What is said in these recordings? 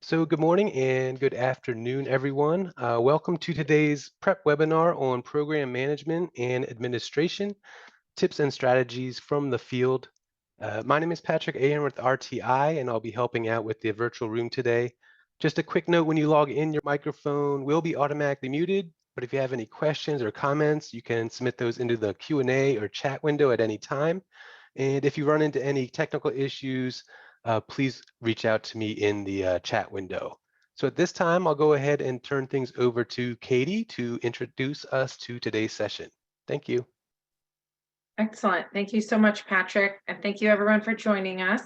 So good morning and good afternoon, everyone. Welcome to today's prep webinar on program management and administration, tips and strategies from the field. My name is Patrick Ayer with RTI, and I'll be helping out with the virtual room today. Just a quick note, when you log in, your microphone will be automatically muted, but if you have any questions or comments, you can submit those into the Q&A or chat window at any time. And if you run into any technical issues, please reach out to me in the chat window. So at this time, I'll go ahead and turn things over to Katie to introduce us to today's session. Thank you. Excellent. Thank you so much, Patrick. And thank you everyone for joining us.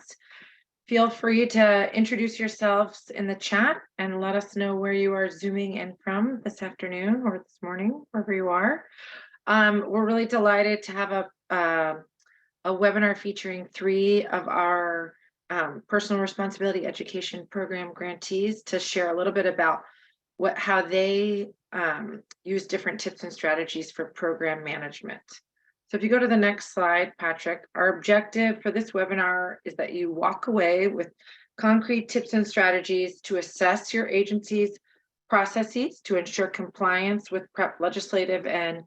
Feel free to introduce yourselves in the chat and let us know where you are zooming in from this afternoon or this morning, wherever you are. We're really delighted to have a webinar featuring 3 of our personal responsibility education program grantees to share a little bit about how they use different tips and strategies for program management. So if you go to the next slide, Patrick, our objective for this webinar is that you walk away with concrete tips and strategies to assess your agency's processes to ensure compliance with PREP legislative and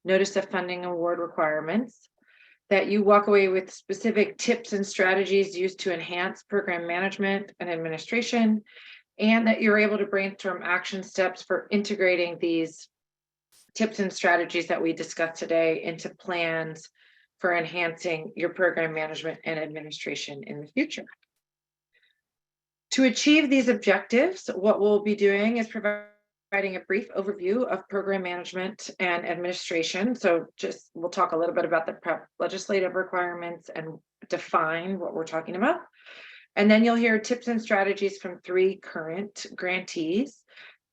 notice of funding award requirements, that you walk away with specific tips and strategies used to enhance program management and administration, and that you're able to brainstorm action steps for integrating these tips and strategies that we discussed today into plans for enhancing your program management and administration in the future. To achieve these objectives, what we'll be doing is providing a brief overview of program management and administration. So we'll talk a little bit about the PREP legislative requirements and define what we're talking about. And then you'll hear tips and strategies from 3 current grantees.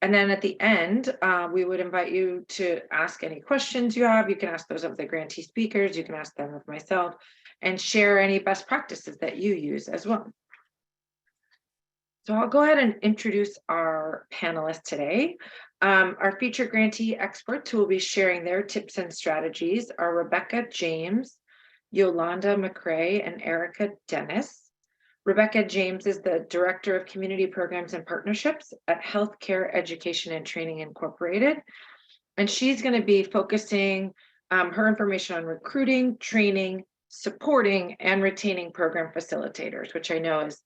And then at the end, we would invite you to ask any questions you have. You can ask those of the grantee speakers, you can ask them of myself, and share any best practices that you use as well. So I'll go ahead and introduce our panelists today. Our featured grantee experts who will be sharing their tips and strategies are Rebecca James, Yolanda McRae, and Erica Dennis. Rebecca James is the Director of Community Programs and Partnerships at Healthcare Education and Training Incorporated. And she's going to be focusing her information on recruiting, training, supporting, and retaining program facilitators, which I know is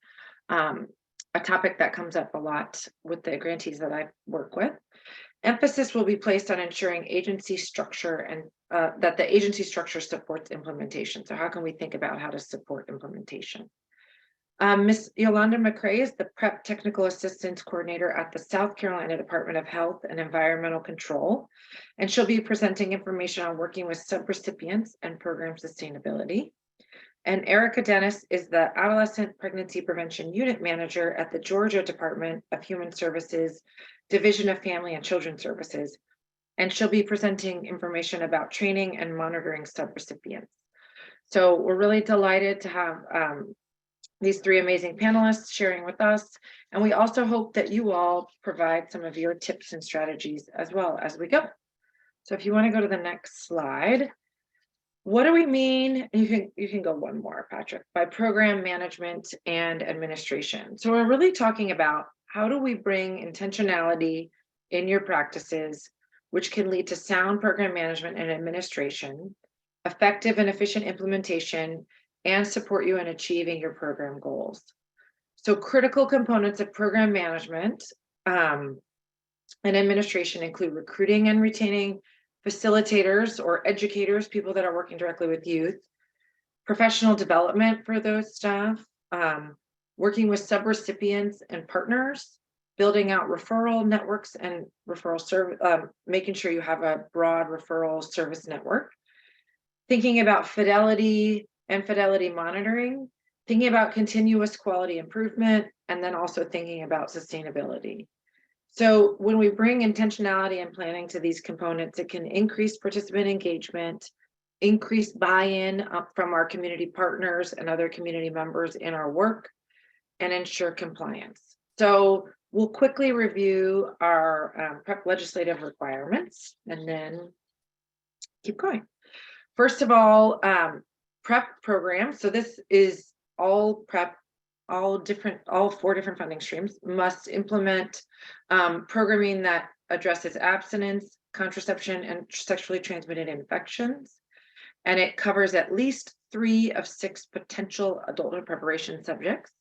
a topic that comes up a lot with the grantees that I work with. Emphasis will be placed on ensuring agency structure and that the agency structure supports implementation. So how can we think about how to support implementation? Ms. Yolanda McRae is the PREP Technical Assistance Coordinator at the South Carolina Department of Health and Environmental Control, and she'll be presenting information on working with subrecipients and program sustainability. And Erica Dennis is the Adolescent Pregnancy Prevention Unit Manager at the Georgia Department of Human Services, Division of Family and Children Services, and she'll be presenting information about training and monitoring subrecipients. So we're really delighted to have these 3 amazing panelists sharing with us. And we also hope that you all provide some of your tips and strategies as well as we go. So if you want to go to the next slide, what do we mean? You can go one more, Patrick, by program management and administration. So we're really talking about how do we bring intentionality in your practices, which can lead to sound program management and administration, effective and efficient implementation, and support you in achieving your program goals. So critical components of program management and administration include recruiting and retaining facilitators or educators, people that are working directly with youth, professional development for those staff, working with subrecipients and partners, building out referral networks and referral service, making sure you have a broad referral service network, thinking about fidelity and fidelity monitoring, thinking about continuous quality improvement, and then also thinking about sustainability. So when we bring intentionality and planning to these components, it can increase participant engagement, increase buy-in from our community partners and other community members in our work, and ensure compliance. So we'll quickly review our PREP legislative requirements and then keep going. First of all, PREP program. So this is all PREP all 4 different funding streams must implement programming that addresses abstinence, contraception, and sexually transmitted infections. And it covers at least 3 of 6 potential adulthood preparation subjects.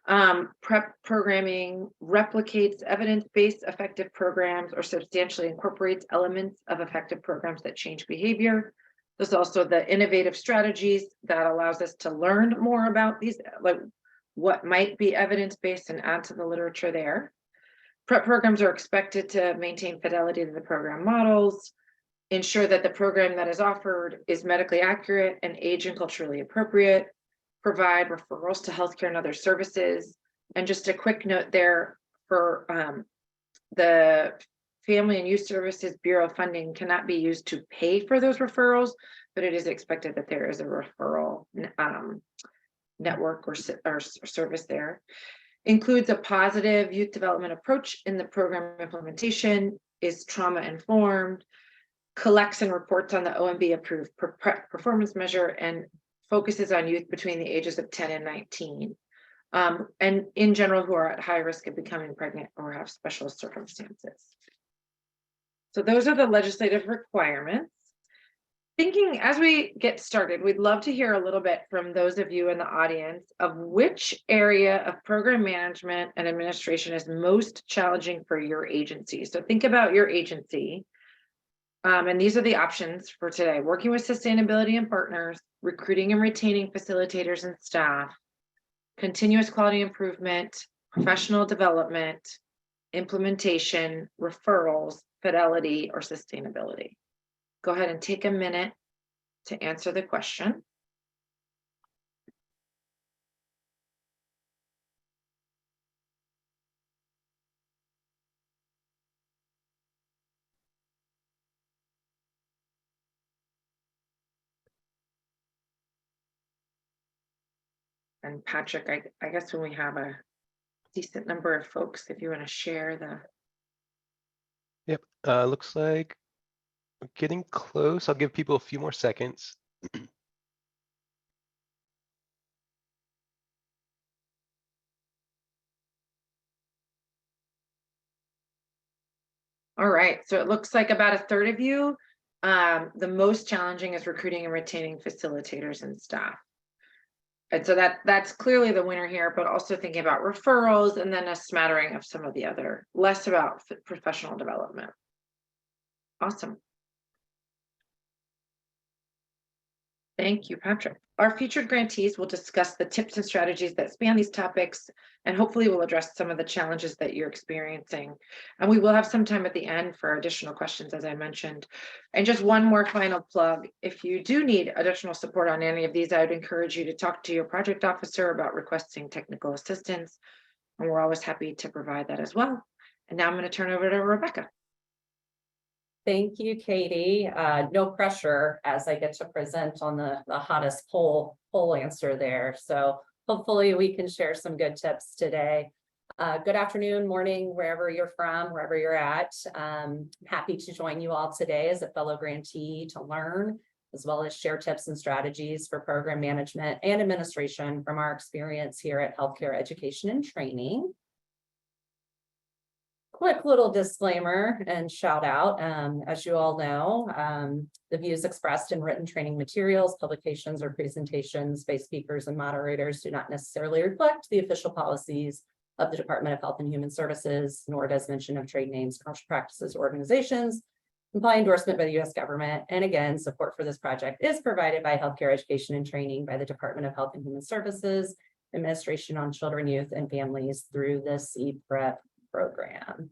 PrEP programming replicates evidence-based effective programs or substantially incorporates elements of effective programs that change behavior. There's also the innovative strategies that allows us to learn more about these, like what might be evidence-based, and add to the literature there. PrEP programs are expected to maintain fidelity to the program models, ensure that the program that is offered is medically accurate and age and culturally appropriate, provide referrals to healthcare and other services. And just a quick note there for the Family and Youth Services Bureau funding cannot be used to pay for those referrals, but it is expected that there is a referral network or service there. Includes a positive youth development approach in the program implementation, is trauma informed, collects and reports on the OMB approved performance measure, and focuses on youth between the ages of 10 and 19, and in general who are at high risk of becoming pregnant or have special circumstances. So those are the legislative requirements. Thinking as we get started, we'd love to hear a little bit from those of you in the audience of which area of program management and administration is most challenging for your agency. So think about your agency. And these are the options for today: working with sustainability and partners, recruiting and retaining facilitators and staff, continuous quality improvement, professional development, implementation, referrals, fidelity, or sustainability. Go ahead and take a minute to answer the question. And Patrick, I guess when we have a decent number of folks, if you want to share the. Yep, looks like we're getting close. I'll give people a few more seconds. All right, so it looks like about a third of you. The most challenging is recruiting and retaining facilitators and staff. And so that's clearly the winner here, but also thinking about referrals and then a smattering of some of the other, less about professional development. Awesome. Thank you, Patrick. Our featured grantees will discuss the tips and strategies that span these topics, and hopefully will address some of the challenges that you're experiencing. And we will have some time at the end for additional questions, as I mentioned. And just one more final plug: if you do need additional support on any of these, I would encourage you to talk to your project officer about requesting technical assistance. And we're always happy to provide that as well. And now I'm going to turn over to Rebecca. Thank you, Katie. No pressure as I get to present on the hottest poll answer there. So hopefully we can share some good tips today. Good afternoon, morning, wherever you're from, wherever you're at. Happy to join you all today as a fellow grantee to learn, as well as share tips and strategies for program management and administration from our experience here at Healthcare Education and Training. Quick little disclaimer and shout out, as you all know, the views expressed in written training materials, publications, or presentations by speakers and moderators do not necessarily reflect the official policies of the Department of Health and Human Services, nor does mention of trade names, commercial practices, organizations, imply endorsement by the U.S. government. And again, support for this project is provided by Healthcare Education and Training by the Department of Health and Human Services, Administration on Children, Youth, and Families through the CPREP program.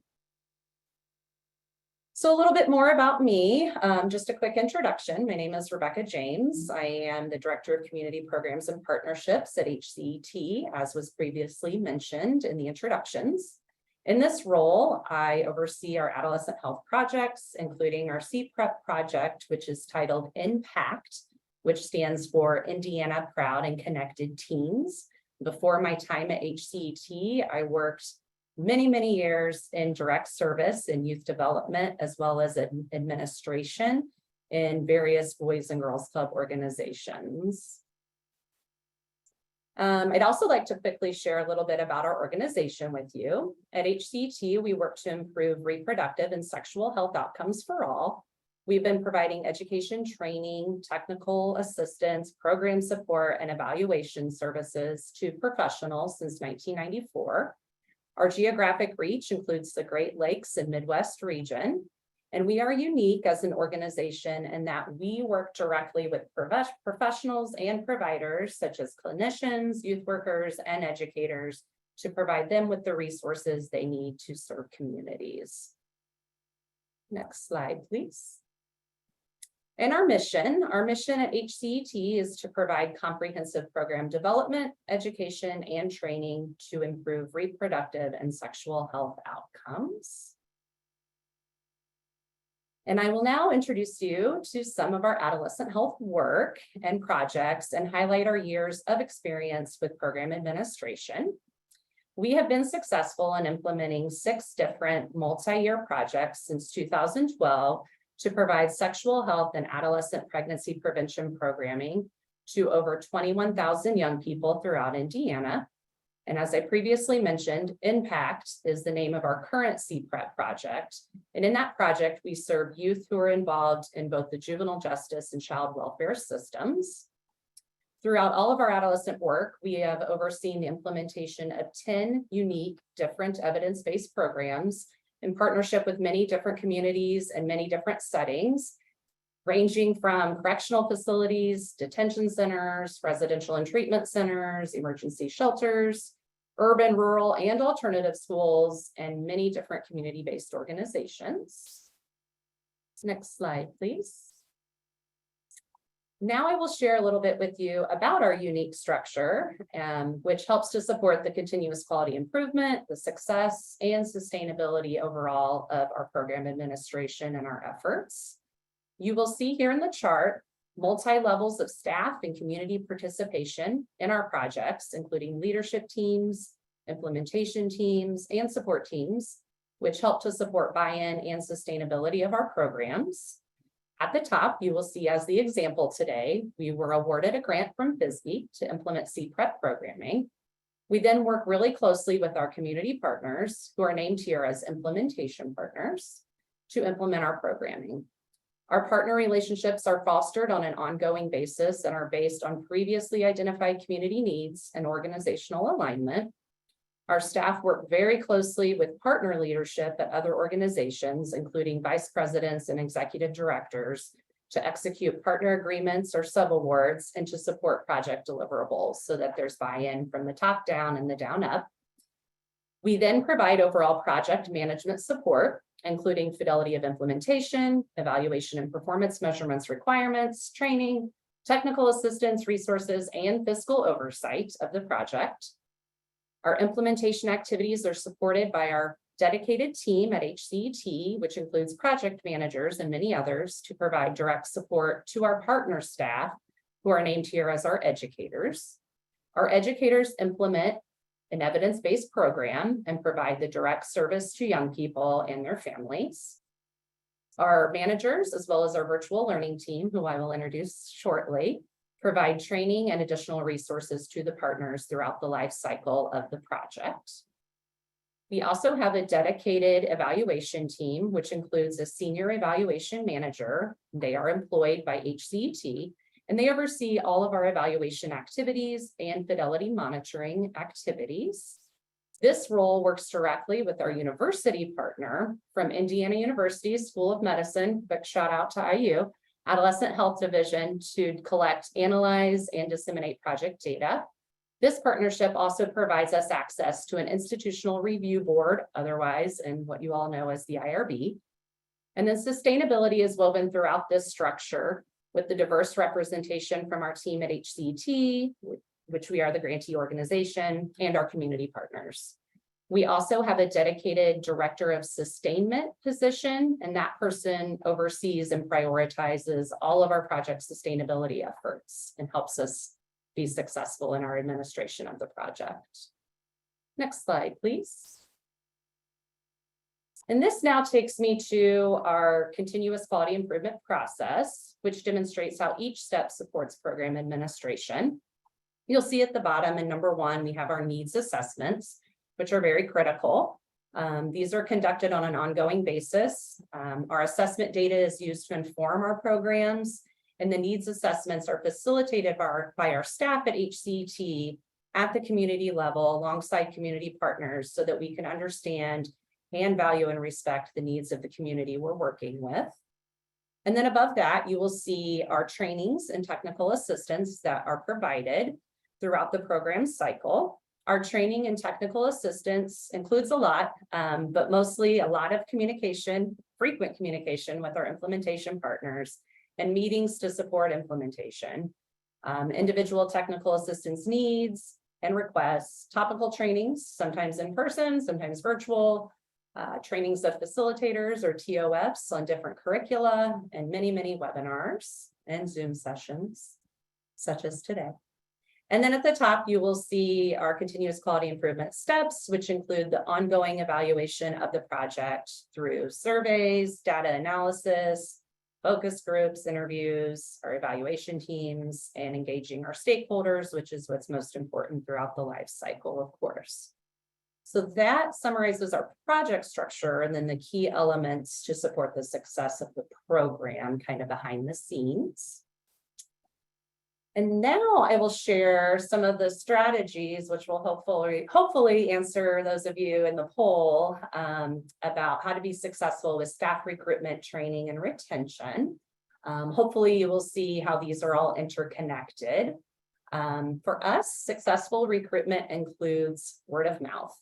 So a little bit more about me, just a quick introduction. My name is Rebecca James. I am the Director of Community Programs and Partnerships at HCET, as was previously mentioned in the introductions. In this role, I oversee our adolescent health projects, including our CPREP project, which is titled IMPACT, which stands for Indiana Proud and Connected Teens. Before my time at HCET, I worked many years in direct service in youth development, as well as administration in various Boys and Girls Club organizations. I'd also like to quickly share a little bit about our organization with you. At HCT, we work to improve reproductive and sexual health outcomes for all. We've been providing education, training, technical assistance, program support, and evaluation services to professionals since 1994. Our geographic reach includes the Great Lakes and Midwest region. And we are unique as an organization in that we work directly with professionals and providers such as clinicians, youth workers, and educators to provide them with the resources they need to serve communities. Next slide, please. And our mission at HCET is to provide comprehensive program development, education, and training to improve reproductive and sexual health outcomes. And I will now introduce you to some of our adolescent health work and projects and highlight our years of experience with program administration. We have been successful in implementing 6 different multi-year projects since 2012 to provide sexual health and adolescent pregnancy prevention programming to over 21,000 young people throughout Indiana. And as I previously mentioned, Impact is the name of our current CPREP project. And in that project, we serve youth who are involved in both the juvenile justice and child welfare systems. Throughout all of our adolescent work, we have overseen the implementation of 10 unique different evidence-based programs in partnership with many different communities and many different settings, ranging from correctional facilities, detention centers, residential and treatment centers, emergency shelters, urban, rural, and alternative schools, and many different community-based organizations. Next slide, please. Now I will share a little bit with you about our unique structure, which helps to support the continuous quality improvement, the success, and sustainability overall of our program administration and our efforts. You will see here in the chart multi-levels of staff and community participation in our projects, including leadership teams, implementation teams, and support teams, which help to support buy-in and sustainability of our programs. At the top, you will see as the example today, we were awarded a grant from FISBE to implement CPREP programming. We then work really closely with our community partners, who are named here as implementation partners, to implement our programming. Our partner relationships are fostered on an ongoing basis and are based on previously identified community needs and organizational alignment. Our staff work very closely with partner leadership at other organizations, including vice presidents and executive directors, to execute partner agreements or subawards and to support project deliverables so that there's buy-in from the top down and the down up. We then provide overall project management support, including fidelity of implementation, evaluation and performance measurements requirements, training, technical assistance, resources, and fiscal oversight of the project. Our implementation activities are supported by our dedicated team at HCET, which includes project managers and many others, to provide direct support to our partner staff, who are named here as our educators. Our educators implement an evidence-based program and provide the direct service to young people and their families. Our managers, as well as our virtual learning team, who I will introduce shortly, provide training and additional resources to the partners throughout the life cycle of the project. We also have a dedicated evaluation team, which includes a senior evaluation manager. They are employed by HCET, and they oversee all of our evaluation activities and fidelity monitoring activities. This role works directly with our university partner from Indiana University School of Medicine, quick shout out to IU, Adolescent Health Division, to collect, analyze, and disseminate project data. This partnership also provides us access to an institutional review board, otherwise in what you all know as the IRB. And then sustainability is woven throughout this structure with the diverse representation from our team at HCET, which we are the grantee organization, and our community partners. We also have a dedicated director of sustainment position, and that person oversees and prioritizes all of our project sustainability efforts and helps us be successful in our administration of the project. Next slide, please. And this now takes me to our continuous quality improvement process, which demonstrates how each step supports program administration. You'll see at the bottom in number 1, we have our needs assessments, which are very critical. These are conducted on an ongoing basis. Our assessment data is used to inform our programs, and the needs assessments are facilitated by our staff at HCET at the community level alongside community partners so that we can understand and value and respect the needs of the community we're working with. And then above that, you will see our trainings and technical assistance that are provided throughout the program cycle. Our training and technical assistance includes a lot, but mostly a lot of communication, frequent communication with our implementation partners and meetings to support implementation. Individual technical assistance needs and requests, topical trainings, sometimes in person, sometimes virtual, trainings of facilitators or TOFs on different curricula, and many, many webinars and Zoom sessions, such as today. And then at the top, you will see our continuous quality improvement steps, which include the ongoing evaluation of the project through surveys, data analysis, focus groups, interviews, our evaluation teams, and engaging our stakeholders, which is what's most important throughout the life cycle, of course. So that summarizes our project structure and then the key elements to support the success of the program, kind of behind the scenes. And now I will share some of the strategies, which will hopefully answer those of you in the poll about how to be successful with staff recruitment, training, and retention. Hopefully you will see how these are all interconnected. For us, successful recruitment includes word of mouth.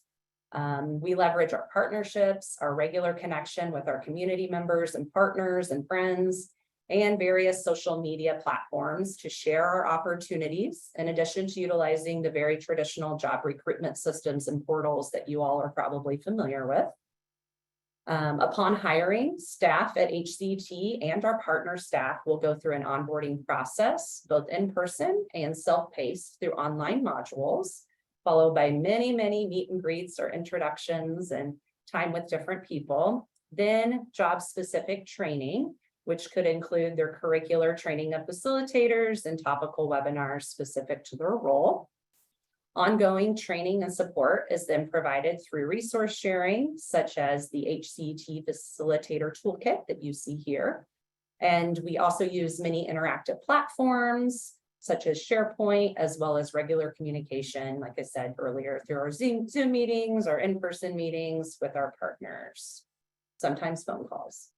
We leverage our partnerships, our regular connection with our community members and partners and friends, and various social media platforms to share our opportunities, in addition to utilizing the very traditional job recruitment systems and portals that you all are probably familiar with. Upon hiring, staff at HCT and our partner staff will go through an onboarding process, both in person and self-paced through online modules, followed by many, many meet and greets or introductions and time with different people. Then job-specific training, which could include their curricular training of facilitators and topical webinars specific to their role. Ongoing training and support is then provided through resource sharing, such as the HCT Facilitator Toolkit that you see here. And we also use many interactive platforms, such as SharePoint, as well as regular communication, like I said earlier, through our Zoom meetings or in-person meetings with our partners, sometimes phone calls.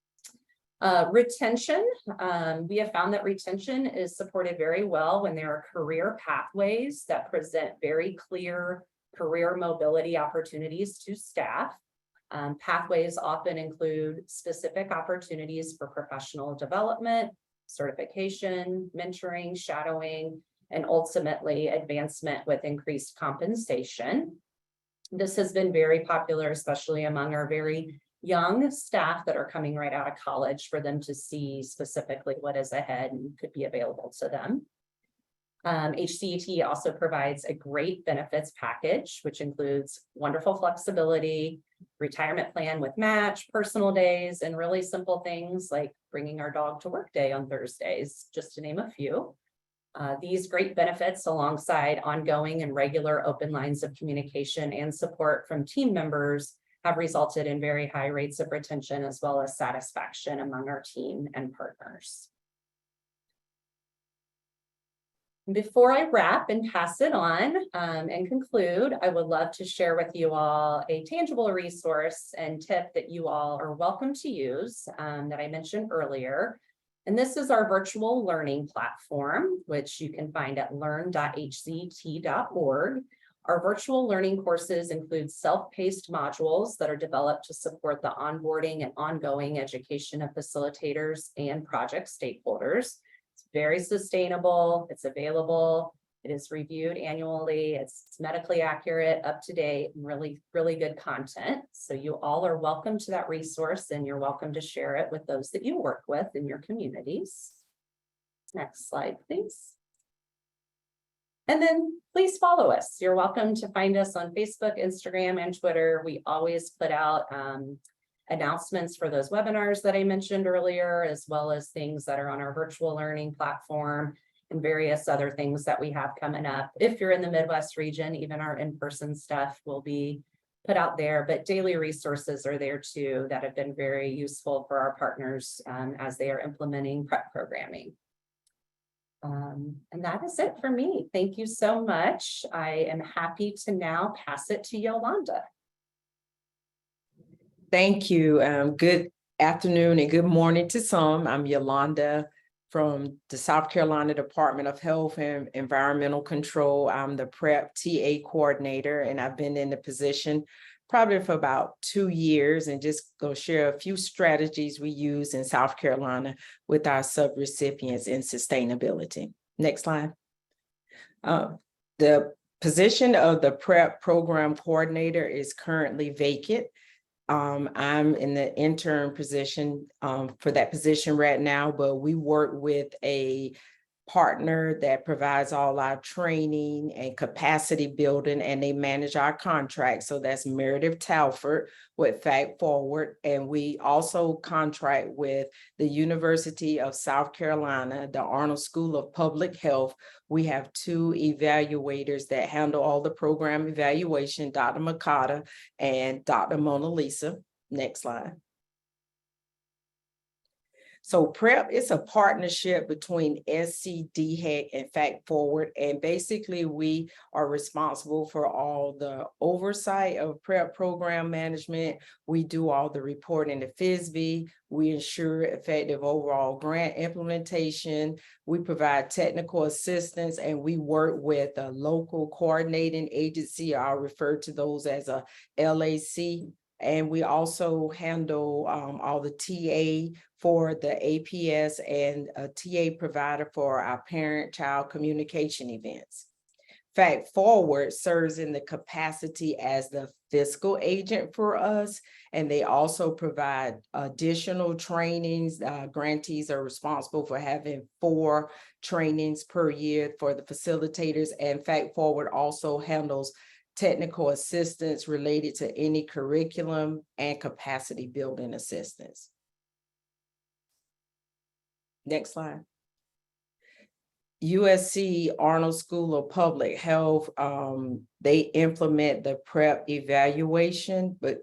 Retention, we have found that retention is supported very well when there are career pathways that present very clear career mobility opportunities to staff. Pathways often include specific opportunities for professional development, certification, mentoring, shadowing, and ultimately advancement with increased compensation. This has been very popular, especially among our very young staff that are coming right out of college, for them to see specifically what is ahead and could be available to them. HCET also provides a great benefits package, which includes wonderful flexibility, retirement plan with match, personal days, and really simple things like bringing our dog to work day on Thursdays, just to name a few. These great benefits, alongside ongoing and regular open lines of communication and support from team members, have resulted in very high rates of retention as well as satisfaction among our team and partners. Before I wrap and pass it on and conclude, I would love to share with you all a tangible resource and tip that you all are welcome to use that I mentioned earlier. And this is our virtual learning platform, which you can find at learn.hct.org. Our virtual learning courses include self-paced modules that are developed to support the onboarding and ongoing education of facilitators and project stakeholders. It's very sustainable, it's available, it is reviewed annually, it's medically accurate, up to date, and really, really good content. So you all are welcome to that resource, and you're welcome to share it with those that you work with in your communities. Next slide, please. And then please follow us. You're welcome to find us on Facebook, Instagram, and Twitter. We always put out announcements for those webinars that I mentioned earlier, as well as things that are on our virtual learning platform. and various other things that we have coming up. If you're in the Midwest region, even our in-person stuff will be put out there, but daily resources are there too that have been very useful for our partners as they are implementing prep programming. And that is it for me. Thank you so much. I am happy to now pass it to Yolanda. Thank you. Good afternoon and good morning to some. I'm Yolanda from the South Carolina Department of Health and Environmental Control. I'm the PrEP TA coordinator, and I've been in the position probably for about 2 years, and just go share a few strategies we use in South Carolina with our subrecipients in sustainability. Next slide. The position of the PrEP program coordinator is currently vacant. I'm in the intern position for that position right now, but we work with a partner that provides all our training and capacity building, and they manage our contract. So that's Meredith Talford with Fact Forward. And we also contract with the University of South Carolina, the Arnold School of Public Health. We have 2 evaluators that handle all the program evaluation, Dr. Makata and Dr. Mona Lisa. Next slide. So PrEP is a partnership between SCDHEC and Fact Forward, and basically we are responsible for all the oversight of PrEP program management. We do all the reporting to FISB. We ensure effective overall grant implementation. We provide technical assistance, and we work with a local coordinating agency. I'll refer to those as a LAC. And we also handle all the TA for the APS and a TA provider for our parent-child communication events. Fact Forward serves in the capacity as the fiscal agent for us, and they also provide additional trainings. Grantees are responsible for having 4 trainings per year for the facilitators, and Fact Forward also handles technical assistance related to any curriculum and capacity building assistance. Next slide. USC Arnold School of Public Health, they implement the PrEP evaluation, but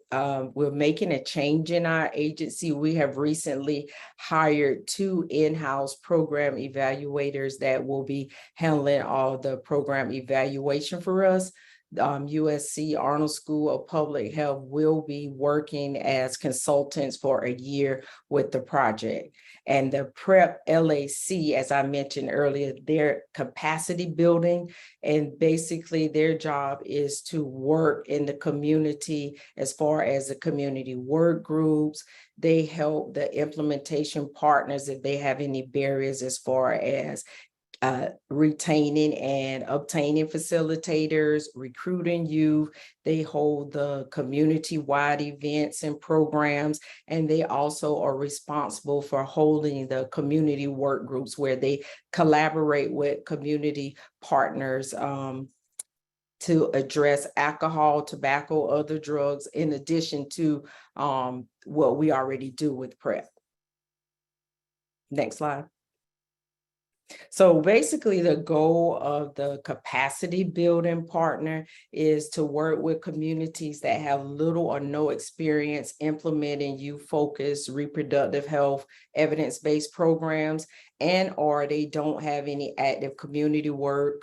we're making a change in our agency. We have recently hired 2 in-house program evaluators that will be handling all the program evaluation for us. USC Arnold School of Public Health will be working as consultants for a year with the project. And the PrEP LAC, as I mentioned earlier, their capacity building, and basically their job is to work in the community as far as the community work groups. They help the implementation partners if they have any barriers as far as retaining and obtaining facilitators, recruiting youth. They hold the community-wide events and programs, and they also are responsible for holding the community work groups where they collaborate with community partners to address alcohol, tobacco, other drugs, in addition to what we already do with PrEP. Next slide. So basically the goal of the capacity building partner is to work with communities that have little or no experience implementing youth-focused reproductive health evidence-based programs, and or they don't have any active community work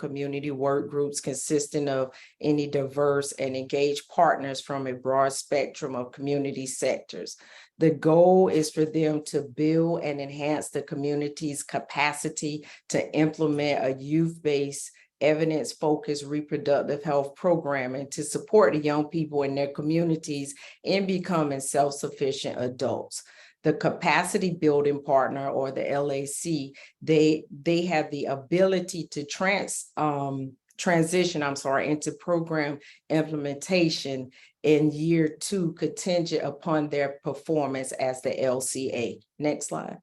groups consisting of any diverse and engaged partners from a broad spectrum of community sectors. The goal is for them to build and enhance the community's capacity to implement a youth-based, evidence-focused reproductive health program and to support the young people in their communities in becoming self-sufficient adults. The capacity building partner, or the LAC, they have the ability to transition into program implementation in year 2, contingent upon their performance as the LCA. Next slide.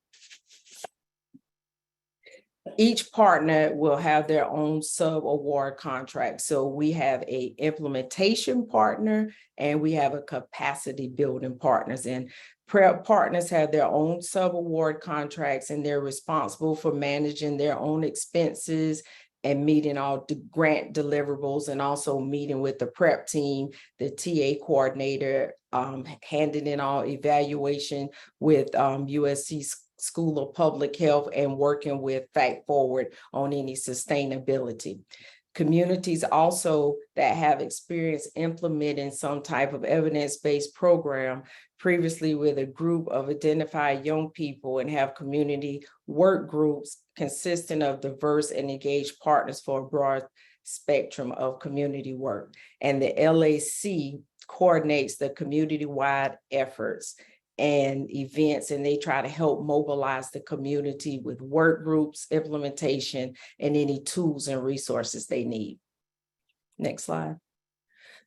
each partner will have their own sub-award contract. So we have a implementation partner and we have a capacity building partners. And prep partners have their own sub-award contracts and they're responsible for managing their own expenses and meeting all the grant deliverables, and also meeting with the prep team, the TA coordinator, handing in all evaluation with USC School of Public Health, and working with Fact Forward on any sustainability. Communities also that have experience implementing some type of evidence-based program previously with a group of identified young people and have community work groups consisting of diverse and engaged partners for a broad spectrum of community work. And the LAC coordinates the community-wide efforts and events, and they try to help mobilize the community with work groups, implementation, and any tools and resources they need. Next slide.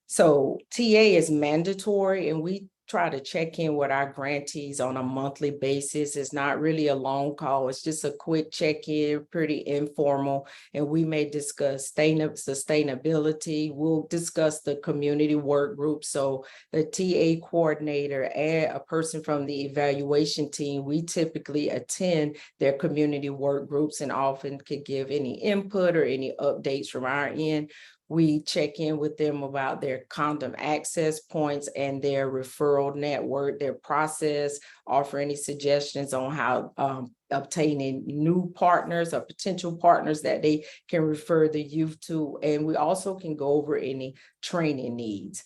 So TA is mandatory, and we try to check in with our grantees on a monthly basis. It's not really a long call. It's just a quick check-in, pretty informal, and we may discuss sustainability. We'll discuss the community work group. So the TA coordinator and a person from the evaluation team, we typically attend their community work groups and often could give any input or any updates from our end. We check in with them about their condom access points and their referral network, their process, offer any suggestions on how obtaining new partners or potential partners that they can refer the youth to. And we also can go over any training needs.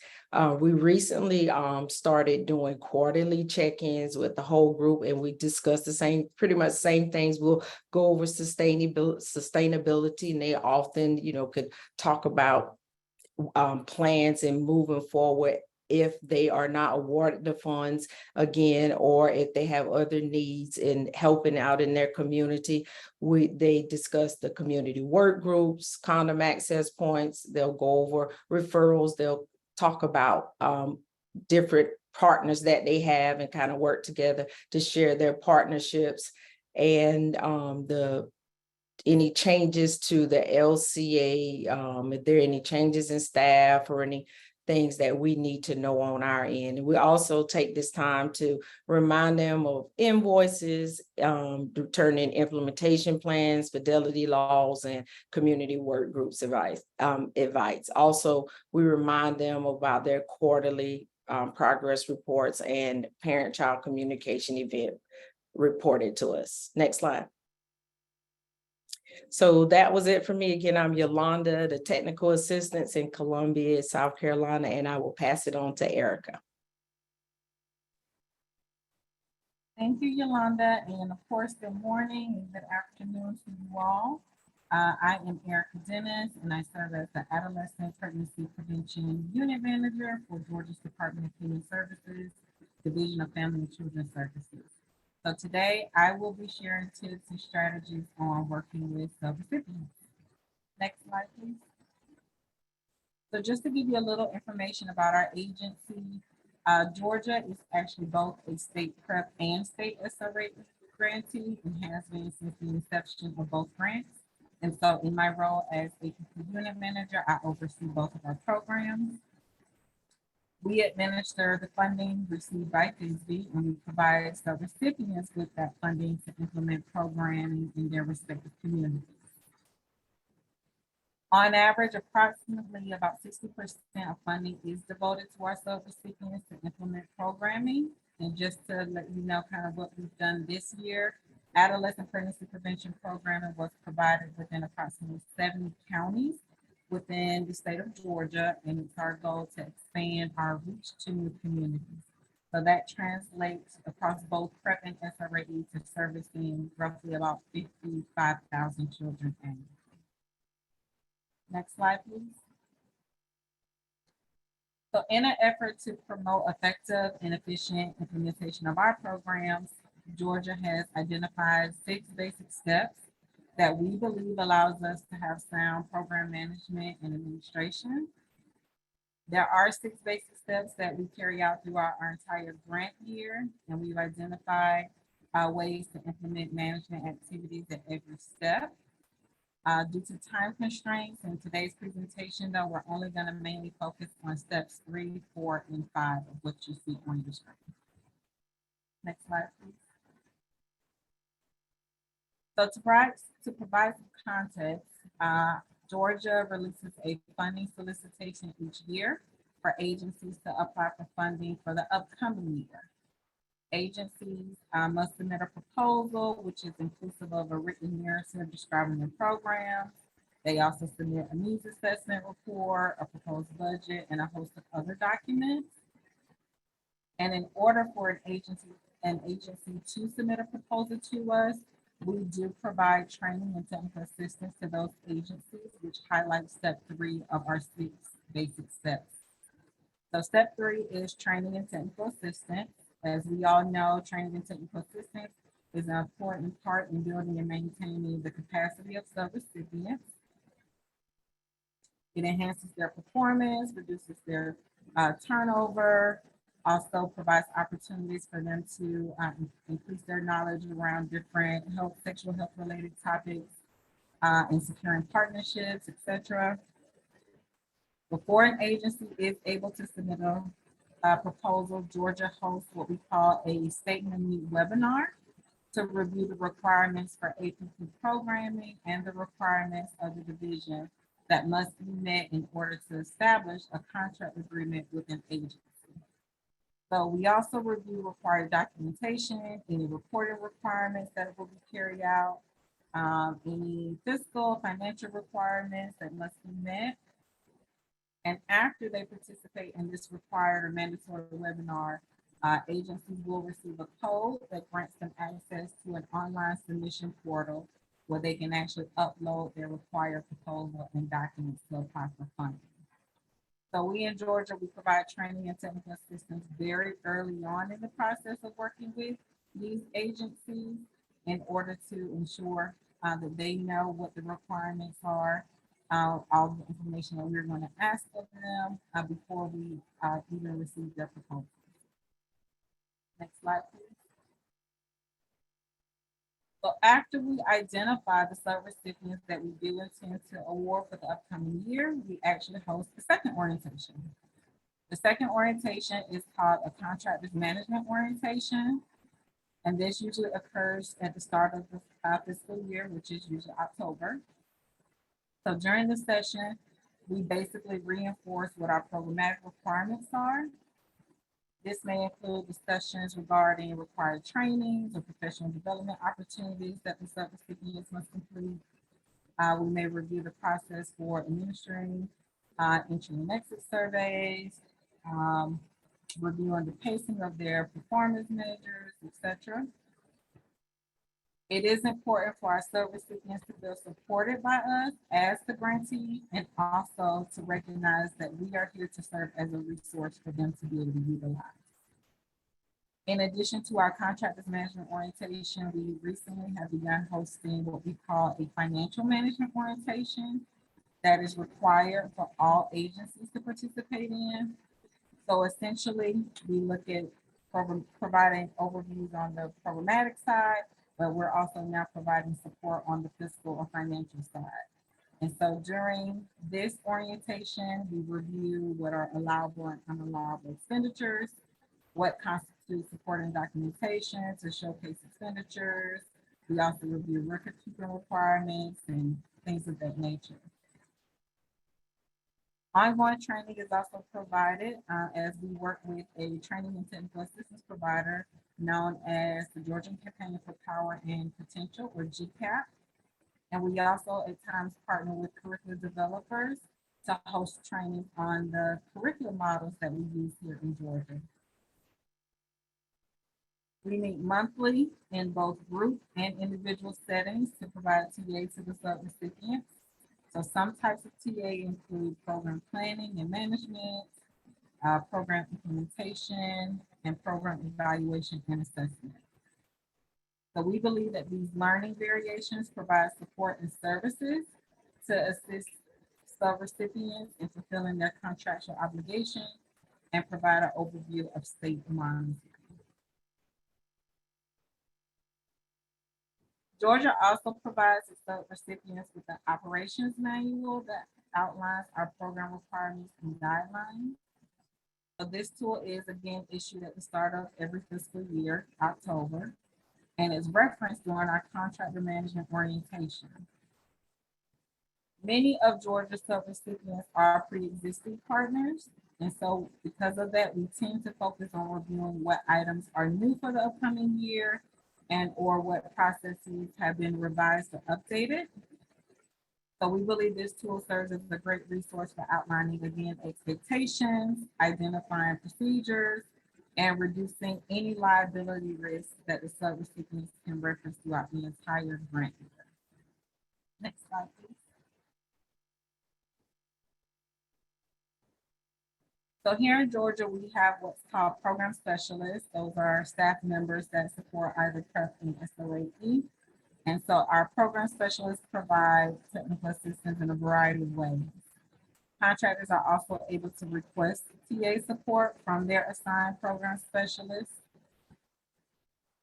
We recently started doing quarterly check-ins with the whole group, and we discussed pretty much same things. We'll go over sustainability, and they often, could talk about plans and moving forward if they are not awarded the funds again, or if they have other needs in helping out in their community. They discuss the community work groups, condom access points. They'll go over referrals. They'll talk about different partners that they have and kind of work together to share their partnerships, and any changes to the LCA, if there are any changes in staff or any things that we need to know on our end. And we also take this time to remind them of invoices, turning implementation plans, fidelity laws, and community work groups advice. Also, we remind them about their quarterly progress reports and parent-child communication event reported to us. Next slide. So that was it for me. Again, I'm Yolanda, the technical assistant in Columbia, South Carolina, and I will pass it on to Erica. Thank you, Yolanda. And of course, good morning and good afternoon to you all. I am Erica Dennis, and I serve as the Adolescent Pregnancy Prevention Unit Manager for Georgia's Department of Human Services, Division of Family and Children Services. So today I will be sharing tips and strategies on working with subrecipients. Next slide, please. So just to give you a little information about our agency, Georgia is actually both a state prep and state SRA grantee and has been since the inception of both grants. And so in my role as APP unit manager, I oversee both of our programs. We administer the funding received by FISB, and we provide subrecipients with that funding to implement programming in their respective communities. On average, approximately about 60% of funding is devoted to our subrecipients to implement programming. And just to let you know kind of what we've done this year, adolescent pregnancy prevention programming was provided within approximately 70 counties within the state of Georgia, and it's our goal to expand our reach to new communities. So that translates across both PrEP and SRAE to servicing roughly about 55,000 children annually. Next slide, please. So in an effort to promote effective and efficient implementation of our programs, Georgia has identified 6 basic steps that we believe allows us to have sound program management and administration. There are 6 basic steps that we carry out throughout our entire grant year, and we've identified ways to implement management activities at every step. Due to time constraints in today's presentation, though, we're only going to mainly focus on steps 3, 4, and 5 of what you see on your screen. Next slide, please. So to provide some context, Georgia releases a funding solicitation each year for agencies to apply for funding for the upcoming year. Agencies must submit a proposal, which is inclusive of a written narrative describing their programs. They also submit a needs assessment report, a proposed budget, and a host of other documents. And in order for an agency to submit a proposal to us, we do provide training and technical assistance to those agencies, which highlights step 3 of our 6 basic steps. So step 3 is training and technical assistance. As we all know, training and technical assistance is an important part in building and maintaining the capacity of subrecipients. It enhances their performance, reduces their turnover, also provides opportunities for them to increase their knowledge around different sexual health related topics, and securing partnerships, etc. Before an agency is able to submit a proposal, Georgia hosts what we call a statement of need webinar to review the requirements for APP programming and the requirements of the division that must be met in order to establish a contract agreement with an agency. So we also review required documentation, any reporting requirements that will be carried out, any fiscal, financial requirements that must be met. And after they participate in this required or mandatory webinar, agencies will receive a code that grants them access to an online submission portal where they can actually upload their required proposal and documents to apply for funding. So we in Georgia, we provide training and technical assistance very early on in the process of working with these agencies in order to ensure that they know what the requirements are, all the information that we're going to ask of them before we even receive their proposal. Next slide, please. So after we identify the subrecipients that we do intend to award for the upcoming year, we actually host the second orientation. The second orientation is called a contractors management orientation. And this usually occurs at the start of the fiscal year, which is usually October. So during the session, we basically reinforce what our programmatic requirements are. This may include discussions regarding required trainings or professional development opportunities that the subrecipients must complete. We may review the process for administering entry and exit surveys, reviewing the pacing of their performance measures, etc. It is important for our subrecipients to feel supported by us as the grantee, and also to recognize that we are here to serve as a resource for them to be able to utilize. In addition to our contractors management orientation, we recently have begun hosting what we call a financial management orientation that is required for all agencies to participate in. So essentially, we look at providing overviews on the programmatic side, but we're also now providing support on the fiscal or financial side. And so during this orientation, we review what are allowable and unallowable expenditures, what constitutes supporting documentation to showcase expenditures. We also review record keeping requirements and things of that nature. Ongoing training is also provided as we work with a training and technical assistance provider known as the Georgian Campaign for Power and Potential, or GCAP. And we also at times partner with curriculum developers to host training on the curriculum models that we use here in Georgia. We meet monthly in both group and individual settings to provide TA to the subrecipients. So some types of TA include program planning and management, program implementation, and program evaluation and assessment. So we believe that these learning variations provide support and services to assist subrecipients in fulfilling their contractual obligations and provide an overview of state monitoring. Georgia also provides its recipients with an operations manual that outlines our program requirements and guidelines. So this tool is again issued at the start of every fiscal year, October, and is referenced during our contractor management orientation. Many of Georgia's subrecipients are pre-existing partners, and so because of that, we tend to focus on reviewing what items are new for the upcoming year and or what processes have been revised or updated. So we believe this tool serves as a great resource for outlining again expectations, identifying procedures, and reducing any liability risks that the subrecipients can reference throughout the entire grant year. Next slide, please. So here in Georgia, we have what's called program specialists. Those are staff members that support either PrEP and SOAE. And so our program specialists provide technical assistance in a variety of ways. Contractors are also able to request TA support from their assigned program specialists.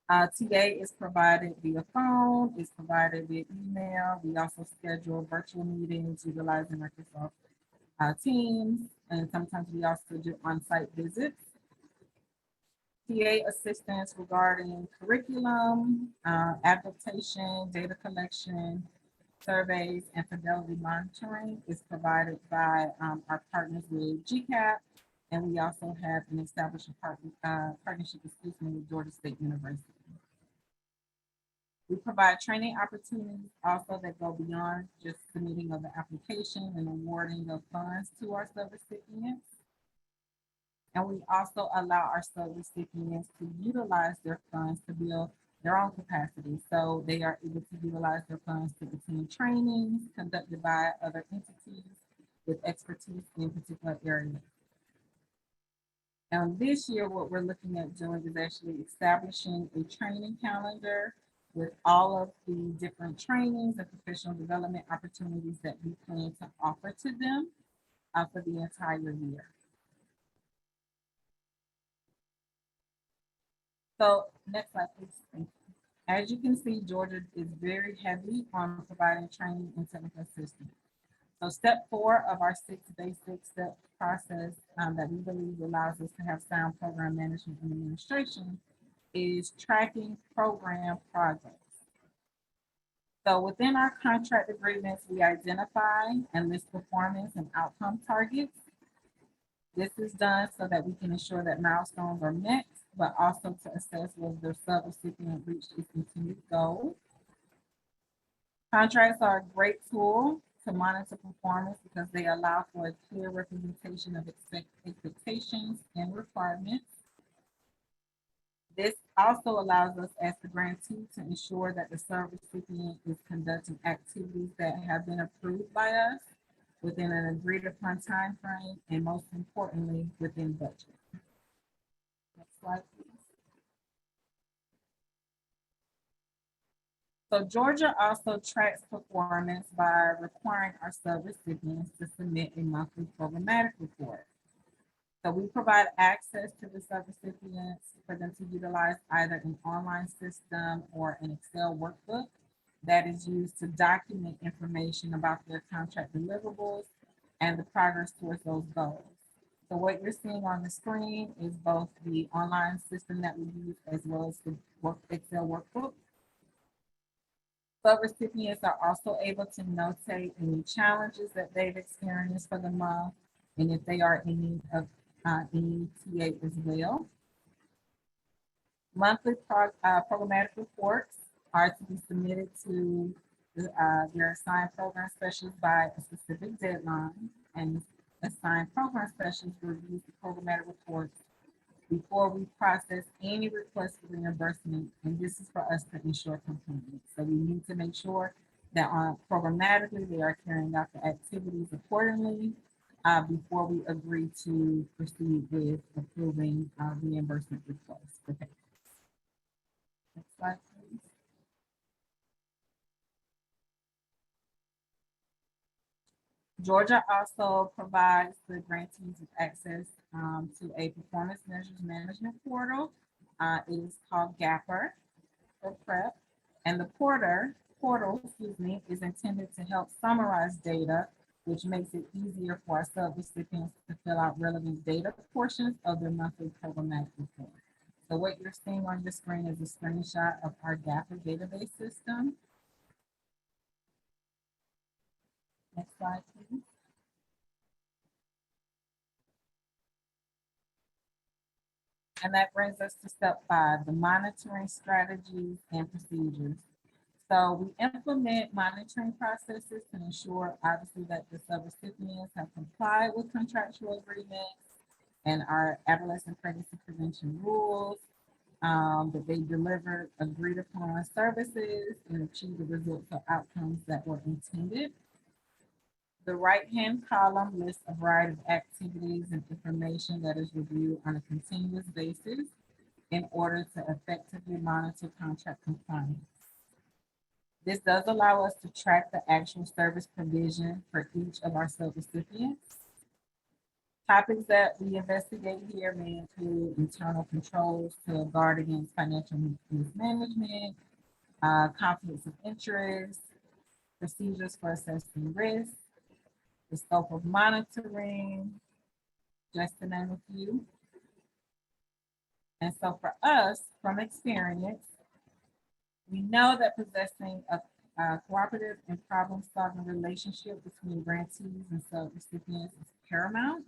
TA is provided via phone, is provided via email. We also schedule virtual meetings utilizing Microsoft Teams, and sometimes we also do on-site visits. TA assistance regarding curriculum, adaptation, data collection, surveys, and fidelity monitoring is provided by our partners with GCAP, and we also have an established partnership with Georgia State University. We provide training opportunities also that go beyond just submitting of the application and awarding of funds to our subrecipients. And we also allow our subrecipients to utilize their funds to build their own capacity. So they are able to utilize their funds to attend trainings conducted by other entities with expertise in particular areas. Now this year, what we're looking at doing is actually establishing a training calendar with all of the different trainings and professional development opportunities that we plan to offer to them for the entire year. So next slide, please. Thank you. As you can see, Georgia is very heavy on providing training and technical assistance. So step 4 of our 6 basic step process that we believe allows us to have sound program management and administration is tracking program progress. So within our contract agreements, we identify and list performance and outcome targets. This is done so that we can ensure that milestones are met, but also to assess whether the subrecipient reached its intended goal. Contracts are a great tool to monitor performance because they allow for a clear representation of expectations and requirements. This also allows us as the grantee to ensure that the subrecipient is conducting activities that have been approved by us within an agreed upon time frame, and most importantly, within budget. Next slide, please. So Georgia also tracks performance by requiring our subrecipients to submit a monthly programmatic report. So we provide access to the subrecipients for them to utilize either an online system or an Excel workbook that is used to document information about their contract deliverables and the progress towards those goals. So what you're seeing on the screen is both the online system that we use as well as the Excel workbook. Subrecipients are also able to notate any challenges that they've experienced for the month, and if they are in need of any TA as well. Monthly programmatic reports are to be submitted to their assigned program specialist by a specific deadline, and assigned program specialist reviews the programmatic reports before we process any request for reimbursement, and this is for us to ensure compliance. So we need to make sure that programmatically they are carrying out the activities accordingly before we agree to proceed with approving reimbursement requests for payments. Next slide, please. Georgia also provides the grantees with access to a performance measures management portal. It is called GAPR for PrEP. And the portal, excuse me, is intended to help summarize data, which makes it easier for our subrecipients to fill out relevant data portions of their monthly programmatic report. So what you're seeing on your screen is a screenshot of our GAFA database system. Next slide, please. And that brings us to step 5, the monitoring strategies and procedures. So we implement monitoring processes to ensure, obviously, that the subrecipients have complied with contractual agreements and our adolescent pregnancy prevention rules, that they deliver agreed upon services and achieve the results or outcomes that were intended. The right-hand column lists a variety of activities and information that is reviewed on a continuous basis in order to effectively monitor contract compliance. This does allow us to track the actual service provision for each of our subrecipients. Topics that we investigate here may include internal controls to guard against financial mismanagement, conflicts of interest, procedures for assessing risk, the scope of monitoring, just to name a few. And so for us, from experience, we know that possessing a cooperative and problem-solving relationship between grantees and subrecipients is paramount.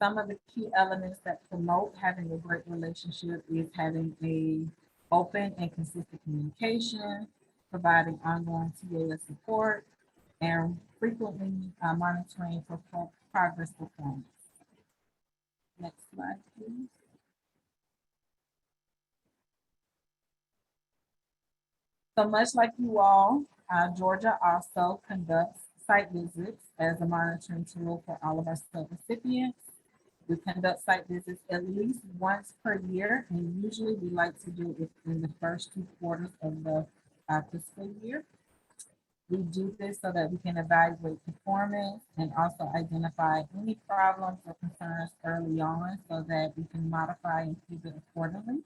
Some of the key elements that promote having a great relationship is having a open and consistent communication, providing ongoing TA support, and frequently monitoring for progress performance. Next slide, please. So much like you all, Georgia also conducts site visits as a monitoring tool for all of our subrecipients. We conduct site visits at least once per year, and usually we like to do it in the first 2 quarters of the fiscal year. We do this so that we can evaluate performance and also identify any problems or concerns early on so that we can modify and pivot accordingly.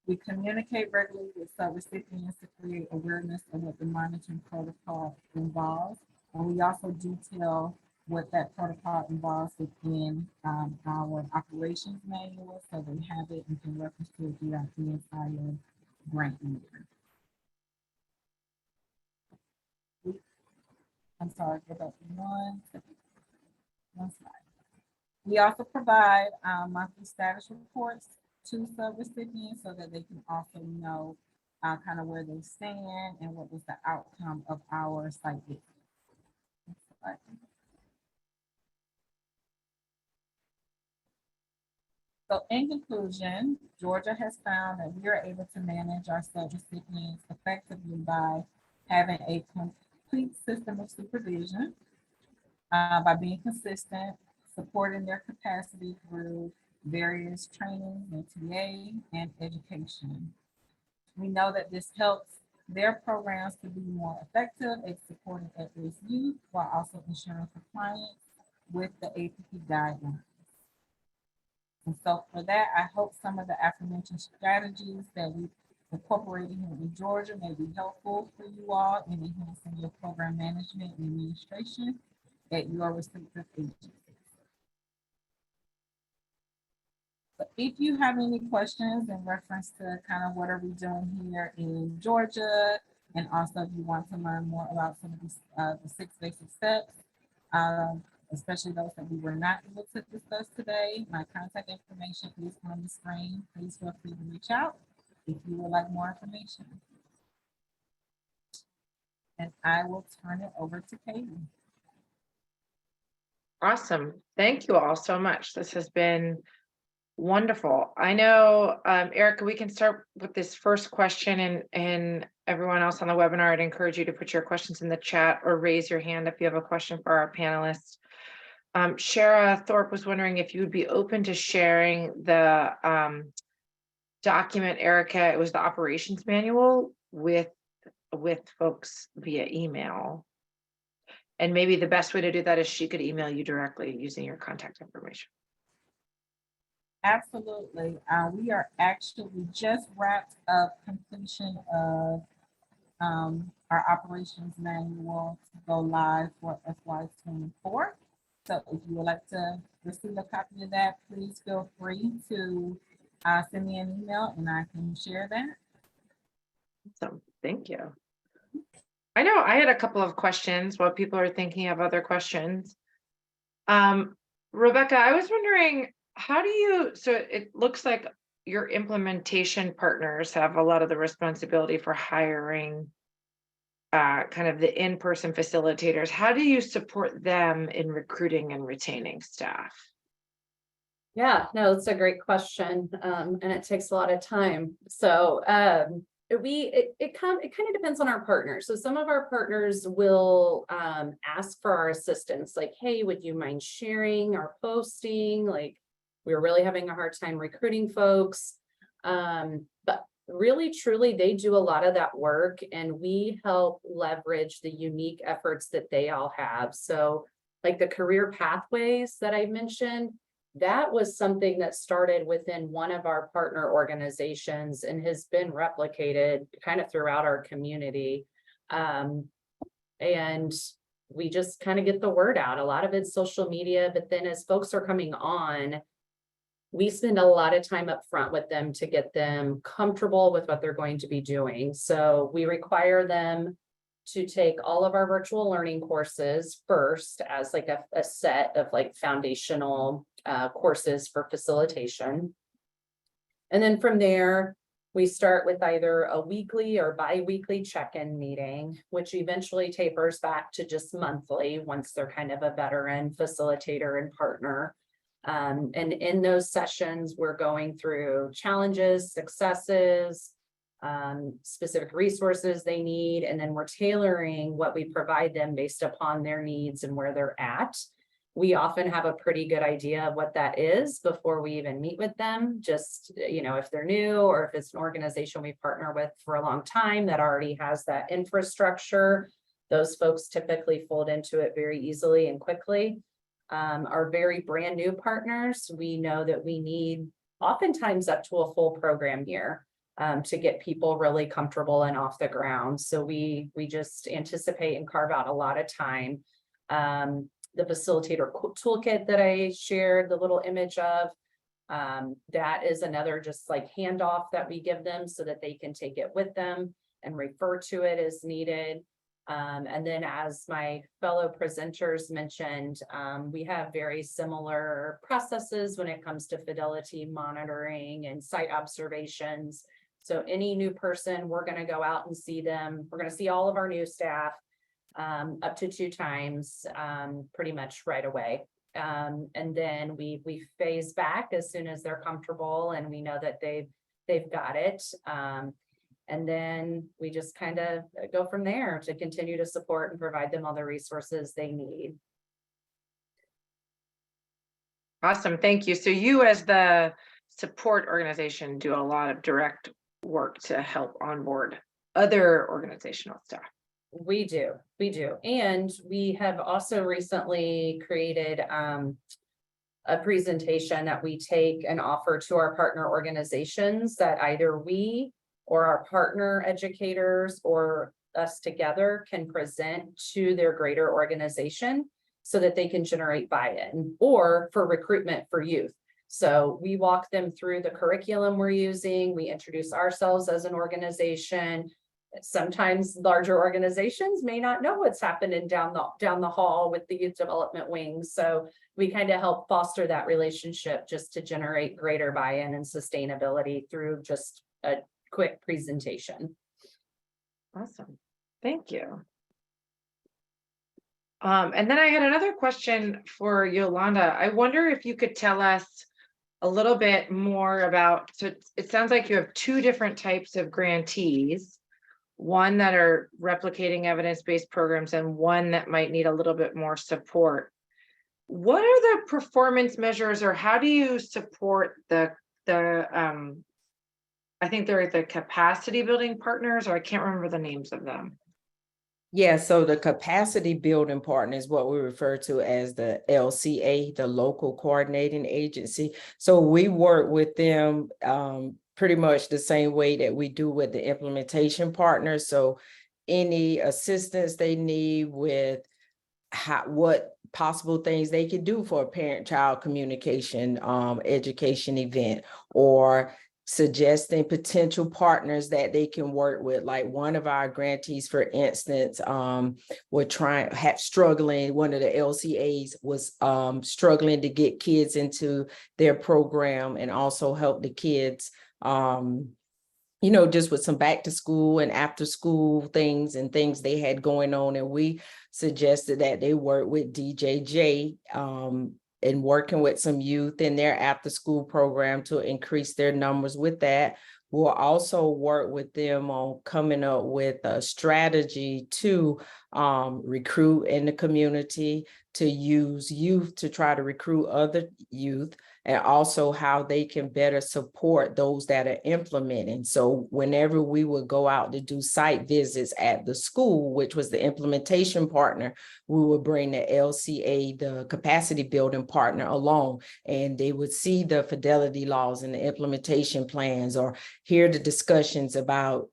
We communicate regularly with subrecipients to create awareness of what the monitoring protocol involves. And we also detail what that protocol involves within our operations manual, so they have it and can reference to it throughout the entire grant year. I'm sorry, go back one slide. We also provide monthly status reports to subrecipients so that they can also know kind of where they stand and what was the outcome of our site visit. So in conclusion, Georgia has found that we are able to manage our subrecipients effectively by having a complete system of supervision, by being consistent, supporting their capacity through various trainings and TA and education. We know that this helps their programs to be more effective at supporting at-risk youth while also ensuring compliance with the APP guidelines. And so for that, I hope some of the aforementioned strategies that we incorporated here in Georgia may be helpful for you all in enhancing your program management and administration at your respective agencies. So if you have any questions in reference to kind of what are we doing here in Georgia, and also if you want to learn more about some of these, the 6 basic steps, especially those that we were not able to discuss today, my contact information is on the screen. Please feel free to reach out if you would like more information. And I will turn it over to Katie. Awesome. Thank you all so much. This has been wonderful. I know, Erica, we can start with this first question, and everyone else on the webinar, I'd encourage you to put your questions in the chat or raise your hand if you have a question for our panelists. Shara Thorpe was wondering if you would be open to sharing the document, Erica, it was the operations manual with folks via email. And maybe the best way to do that is she could email you directly using your contact information. Absolutely. We are actually, we just wrapped up completion of our operations manual to go live for FY24. So if you would like to receive a copy of that, please feel free to send me an email and I can share that. So thank you. I know I had a couple of questions while people are thinking of other questions. Rebecca, I was wondering, how do you, so it looks like your implementation partners have a lot of the responsibility for hiring kind of the in-person facilitators. How do you support them in recruiting and retaining staff? Yeah, no, that's a great question. And it takes a lot of time. So it kind of depends on our partners. So some of our partners will ask for our assistance, like, hey, would you mind sharing our posting? Like, we're really having a hard time recruiting folks. But really, truly, they do a lot of that work, and we help leverage the unique efforts that they all have. So like the career pathways that I mentioned, that was something that started within one of our partner organizations and has been replicated kind of throughout our community. And we just kind of get the word out. A lot of it's social media, but then as folks are coming on, we spend a lot of time up front with them to get them comfortable with what they're going to be doing. So we require them to take all of our virtual learning courses first as like a set of like foundational courses for facilitation. And then from there, we start with either a weekly or bi-weekly check-in meeting, which eventually tapers back to just monthly once they're kind of a veteran facilitator and partner. And in those sessions, we're going through challenges, successes, specific resources they need, and then we're tailoring what we provide them based upon their needs and where they're at. We often have a pretty good idea of what that is before we even meet with them. Just, you know, if they're new or if it's an organization we partner with for a long time that already has that infrastructure, those folks typically fold into it very easily and quickly. Our very brand new partners, we know that we need oftentimes up to a full program year to get people really comfortable and off the ground. So we just anticipate and carve out a lot of time. The facilitator toolkit that I shared the little image of, that is another just like handoff that we give them so that they can take it with them and refer to it as needed. And then as my fellow presenters mentioned, we have very similar processes when it comes to fidelity monitoring and site observations. So any new person, we're going to go out and see them. We're going to see all of our new staff up to 2 times, pretty much right away. And then we phase back as soon as they're comfortable and we know that they've got it. And then we just kind of go from there to continue to support and provide them all the resources they need. Awesome, thank you. So you as the support organization do a lot of direct work to help onboard other organizational staff. We do. And we have also recently created a presentation that we take and offer to our partner organizations that either we or our partner educators or us together can present to their greater organization so that they can generate buy-in or for recruitment for youth. So we walk them through the curriculum we're using. We introduce ourselves as an organization. Sometimes larger organizations may not know what's happening down the hall with the youth development wings. So we kind of help foster that relationship just to generate greater buy-in and sustainability through just a quick presentation. Awesome, thank you. And then I had another question for Yolanda. I wonder if you could tell us a little bit more about, so it sounds like you have 2 different types of grantees, one that are replicating evidence-based programs and one that might need a little bit more support. What are the performance measures, or how do you support the I think they're the capacity building partners, or I can't remember the names of them. Yeah, so the capacity building partner is what we refer to as the LCA, the local coordinating agency. So we work with them pretty much the same way that we do with the implementation partner. So any assistance they need with what possible things they could do for a parent-child communication education event, or suggesting potential partners that they can work with. Like one of our grantees, for instance, struggling, one of the LCAs was struggling to get kids into their program and also help the kids just with some back to school and after school things and things they had going on. And we suggested that they work with DJJ and working with some youth in their after school program to increase their numbers with that. We'll also work with them on coming up with a strategy to recruit in the community, to use youth to try to recruit other youth, and also how they can better support those that are implementing. So whenever we would go out to do site visits at the school, which was the implementation partner, we would bring the LCA, the capacity building partner, along, and they would see the fidelity laws and the implementation plans, or hear the discussions about,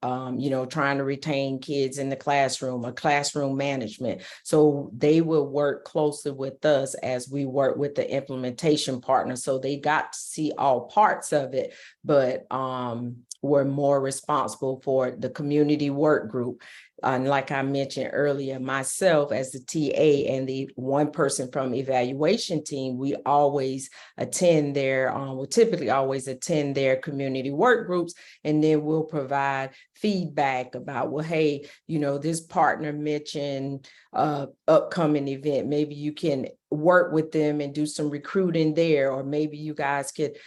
trying to retain kids in the classroom or classroom management. So they will work closely with us as we work with the implementation partner. So they got to see all parts of it, but were more responsible for the community work group. And like I mentioned earlier, myself as the TA and the one person from evaluation team, we always attend will typically always attend their community work groups, and then we'll provide feedback about, well, hey, this partner mentioned upcoming event. Maybe you can work with them and do some recruiting there, or maybe you guys could,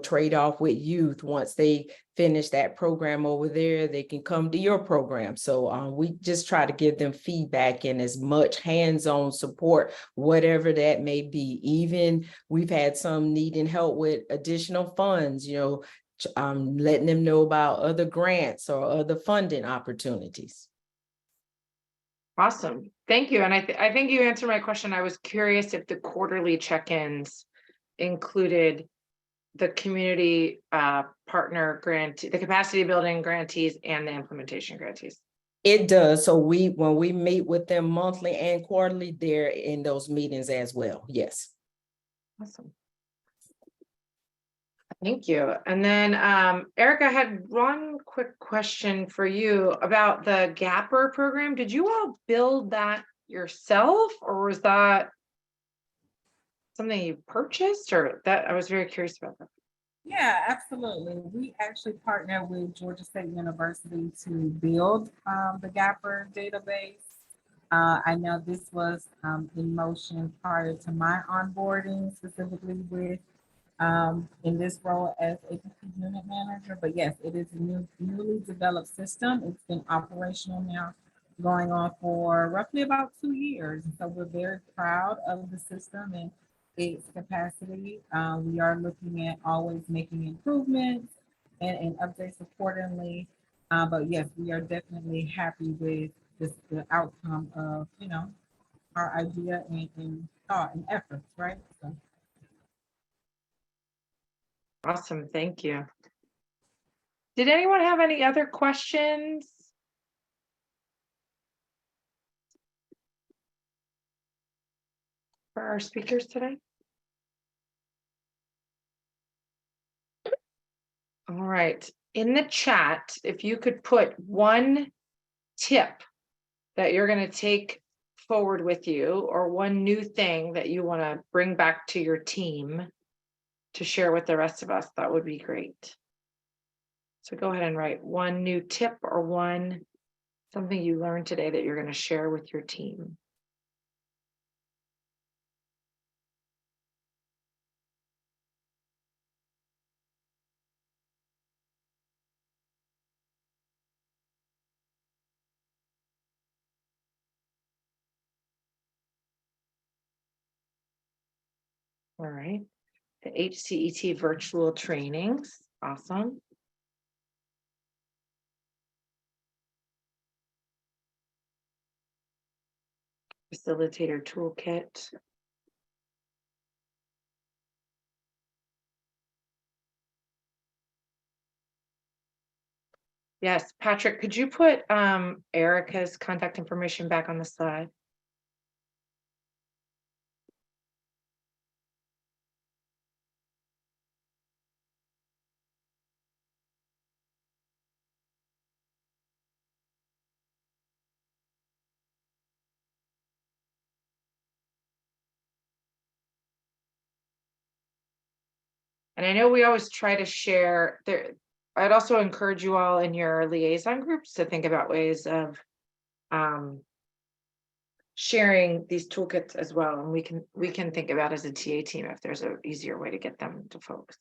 trade off with youth. Once they finish that program over there, they can come to your program. So we just try to give them feedback and as much hands-on support, whatever that may be. Even we've had some needing help with additional funds, letting them know about other grants or other funding opportunities. Awesome. Thank you. And I think you answered my question. I was curious if the quarterly check-ins included the community partner grant, the capacity building grantees, and the implementation grantees. It does. So when we meet with them monthly and quarterly, they're in those meetings as well. Yes. Awesome. Thank you. And then Erica, had one quick question for you about the GAPR program. Did you all build that yourself, or was that something you purchased, or that? I was very curious about that. Yeah, absolutely. We actually partner with Georgia State University to build the GAPR database. I know this was in motion prior to my onboarding, specifically with in this role as agency unit manager. But yes, it is a newly developed system. It's been operational now, going on for roughly about 2 years. And so we're very proud of the system and its capacity. We are looking at always making improvements and updates accordingly. But yes, we are definitely happy with the outcome of, our idea and thought and efforts, right? So. Awesome. Thank you. Did anyone have any other questions? For our speakers today? All right. In the chat, if you could put one tip that you're going to take forward with you, or one new thing that you want to bring back to your team to share with the rest of us, that would be great. So go ahead and write one new tip or something you learned today that you're going to share with your team. All right. The HCET virtual trainings. Awesome. Facilitator toolkit. Yes, Patrick, could you put Erica's contact information back on the slide? And I know we always try to share there. I'd also encourage you all in your liaison groups to think about ways of sharing these toolkits as well. And we can think about as a TA team if there's an easier way to get them to folks.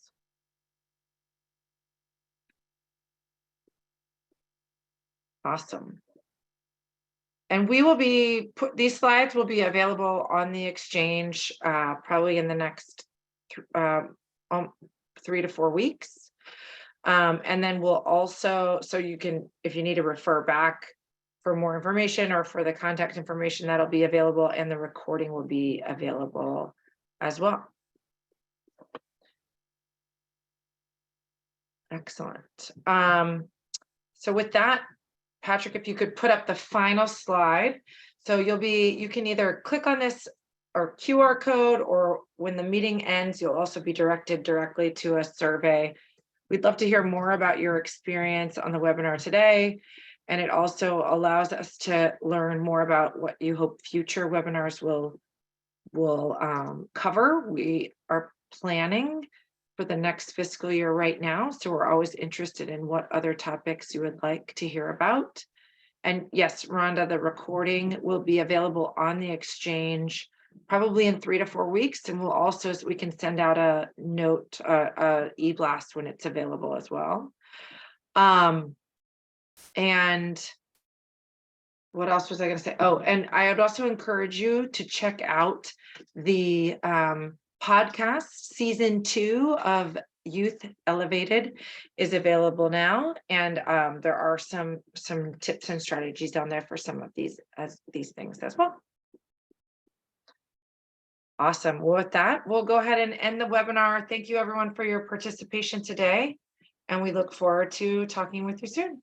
Awesome. And we will be these slides will be available on the exchange probably in the next 3 to 4 weeks. And then we'll also, so you can, if you need to refer back for more information or for the contact information, that'll be available, and the recording will be available as well. Excellent. So with that, Patrick, if you could put up the final slide. So you can either click on this or QR code, or when the meeting ends, you'll also be directed directly to a survey. We'd love to hear more about your experience on the webinar today. And it also allows us to learn more about what you hope future webinars will cover. We are planning for the next fiscal year right now, so we're always interested in what other topics you would like to hear about. And yes, Rhonda, the recording will be available on the exchange probably in 3 to 4 weeks, and we'll also, we can send out a note, e-blast when it's available as well. And what else was I going to say? Oh, and I would also encourage you to check out the podcast. Season 2 of Youth Elevated is available now, and there are some tips and strategies down there for some of these things as well. Awesome. Well, with that, we'll go ahead and end the webinar. Thank you everyone for your participation today, and we look forward to talking with you soon.